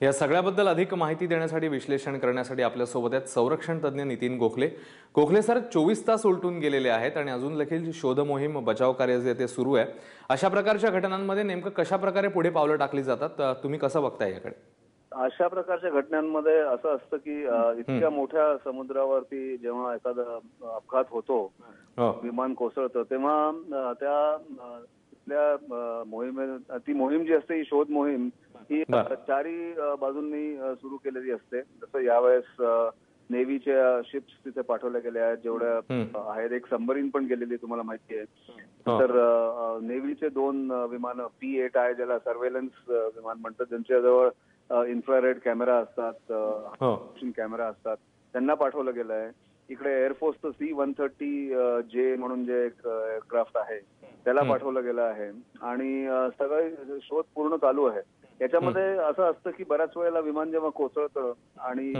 या सगळ्याबद्दल अधिक माहिती देण्यासाठी विश्लेषण करण्यासाठी आपल्यासोबत आहेत संरक्षण तज्ञ नितीन गोखले. गोखले सर, 24 तास उलटून गेलेले आहेत आणि अजून देखील शोध मोहीम बचाव कार्य जे ते सुरू आहे. अशा प्रकारच्या घटनांमध्ये नेमकं कशा प्रकारे पुढे पावलं टाकली जातात, तुम्ही कसं बघताय याकडे? अशा प्रकारच्या घटनांमध्ये असं असतं की इतक्या मोठ्या समुद्रावरती जेव्हा एखादा अपघात होतो, विमान कोसळतं, तेव्हा त्या ती मोहीम जी असते, ही शोध मोहीम ही चारी बाजूंनी सुरू केलेली असते. जसं यावेळेस नेव्हीच्या शिप्स तिथे पाठवल्या गेल्या आहेत, जेवढ्या आहेत. एक सबमरीन पण गेलेली, तुम्हाला माहिती आहे. तर नेव्हीचे 2 विमानं, P-8I ज्याला सर्व्हेलन्स विमान म्हणतात, ज्यांच्याजवळ इन्फ्रारेड कॅमेरा असतात, कॅमेरा असतात, त्यांना पाठवलं गेलं आहे. इकडे एअरफोर्सचं C-130J म्हणून जे एक एअरक्राफ्ट आहे, त्याला पाठवलं गेलं आहे. आणि सगळे शोध पूर्ण चालू आहे. याच्यामध्ये असं असतं की बऱ्याच वेळेला विमान जेव्हा कोसळतं आणि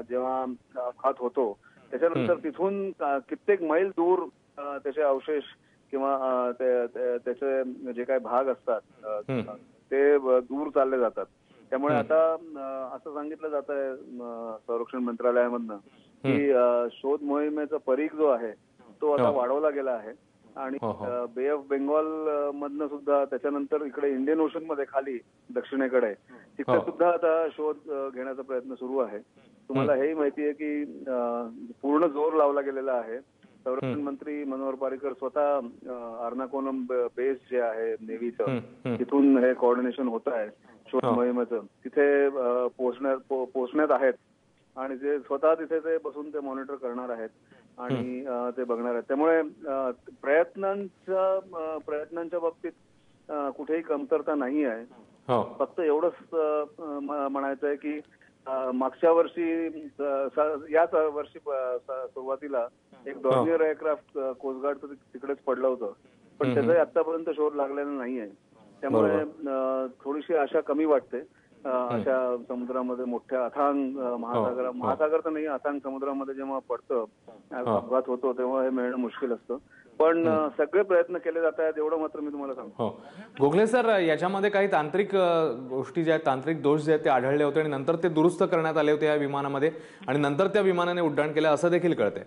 जेव्हा अपघात होतो, त्याच्यानंतर तिथून कित्येक मैल दूर त्याचे अवशेष किंवा त्याचे जे काही भाग असतात ते दूर चालले जातात. त्यामुळे आता असं सांगितलं जात आहे संरक्षण मंत्रालयामधनं की शोध मोहिमेचा परीघ जो आहे तो आता वाढवला गेला आहे. आणि बे ऑफ बेंगॉल मधनं सुद्धा, त्याच्यानंतर इकडे इंडियन ओशन मध्ये खाली दक्षिणेकडे, तिथे सुद्धा आता शोध घेण्याचा प्रयत्न सुरू आहे. तुम्हाला हेही माहिती आहे की पूर्ण जोर लावला गेलेला आहे. संरक्षण मंत्री मनोहर पर्रिकर स्वतः अर्नाकोनम बेस जे आहे नेव्हीचं, तिथून हे कोऑर्डिनेशन होत आहे शोध मोहिमेचं, तिथे पोहोचण्यात आहेत. आणि ते स्वतः तिथे ते बसून ते मॉनिटर करणार आहेत आणि ते बघणार आहेत. त्यामुळे प्रयत्नांच्या बाबतीत कुठेही कमतरता नाही आहे. फक्त एवढंच म्हणायचं आहे की मागच्या वर्षी, याच वर्षी सुरुवातीला एक डॉर्नियर एअरक्राफ्ट कोस्टगार्डचं तिकडेच पडलं होतं, पण त्याचाही आतापर्यंत शोध लागलेला नाहीये. त्यामुळे थोडीशी आशा कमी वाटते. अशा समुद्रामध्ये, मोठ्या अथांग महासागर तर नाही, अथांग समुद्रामध्ये जेव्हा पडतं, अपघात होतो, तेव्हा हे मिळणं मुश्किल असतं. पण सगळे प्रयत्न केले जात आहेत, एवढं मात्र मी तुम्हाला सांगतो. गोखले सर, याच्यामध्ये काही तांत्रिक गोष्टी ज्या आहेत, तांत्रिक दोष जे आहेत ते आढळले होते आणि नंतर ते दुरुस्त करण्यात आले होते या विमानामध्ये, आणि नंतर त्या विमानाने उड्डाण केलं असं देखील कळतंय.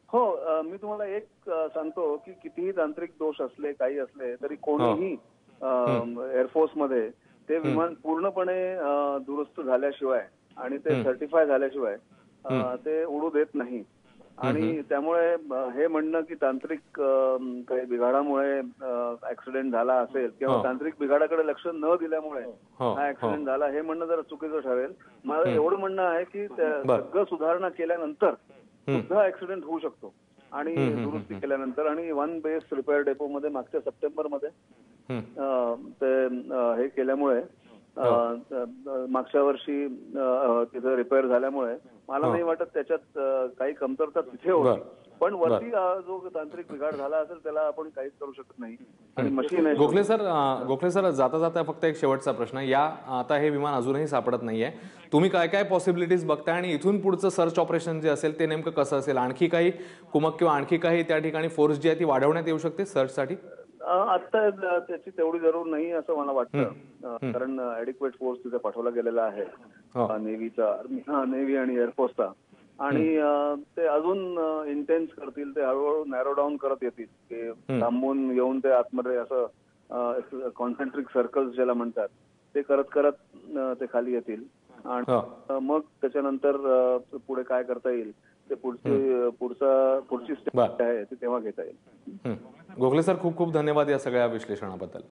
हो, मी तुम्हाला एक सांगतो की कितीही तांत्रिक दोष असले, काही असले तरी कोणीही एअरफोर्समध्ये ते विमान पूर्णपणे दुरुस्त झाल्याशिवाय आणि ते सर्टिफाय झाल्याशिवाय ते उडू देत नाही. आणि त्यामुळे हे म्हणणं की तांत्रिक काही बिघाडामुळे ऍक्सिडेंट झाला असेल किंवा तांत्रिक बिघाडाकडे लक्ष न दिल्यामुळे हा ऍक्सिडेंट झाला, हे म्हणणं जरा चुकीचं ठरेल. मला एवढं म्हणणं आहे की सगळं सुधारणा केल्यानंतर सुद्धा ऍक्सिडेंट होऊ शकतो. आणि दुरुस्ती केल्यानंतर, आणि वन बेस रिपेअर डेपो मध्ये मागच्या सप्टेंबरमध्ये ते हे केल्यामुळे, मागच्या वर्षी तिथे रिपेअर झाल्यामुळे मला नाही वाटत त्याच्यात काही कमतरता तिथे होती. पण वरती जो तांत्रिक बिघाड झाला असेल त्याला आपण काहीच करू शकत नाही. आणि मशीन. गोखले सर, जाता जाता फक्त एक शेवटचा प्रश्न. आता हे विमान अजूनही सापडत नाहीये. तुम्ही काय काय पॉसिबिलिटीज बघताय आणि इथून पुढचं सर्च ऑपरेशन जे असेल ते नेमकं कसं असेल? आणखी काही कुमक किंवा आणखी काही त्या ठिकाणी फोर्स जी आहे ती वाढवण्यात येऊ शकते सर्चसाठी? आता त्याची तेवढी जरूर नाही असं मला वाटतं, कारण ऍडिक्वेट फोर्स तिथे पाठवला गेलेला आहे नेव्हीचा, नेव्ही आणि एअरफोर्सचा. आणि ते अजून इंटेन्स करतील, ते हळूहळू नॅरो डाऊन करत येतील, ते थांबून येऊन ते आतमध्ये असं कॉन्सेंट्रिक सर्कल्स ज्याला म्हणतात ते करत करत ते खाली येतील. आणि मग त्याच्यानंतर पुढे काय करता येईल ते पुढची स्टेप आहे ते तेव्हा घेता येईल. गोखले सर, खूप खूप धन्यवाद या सगळ्या विश्लेषणाबद्दल.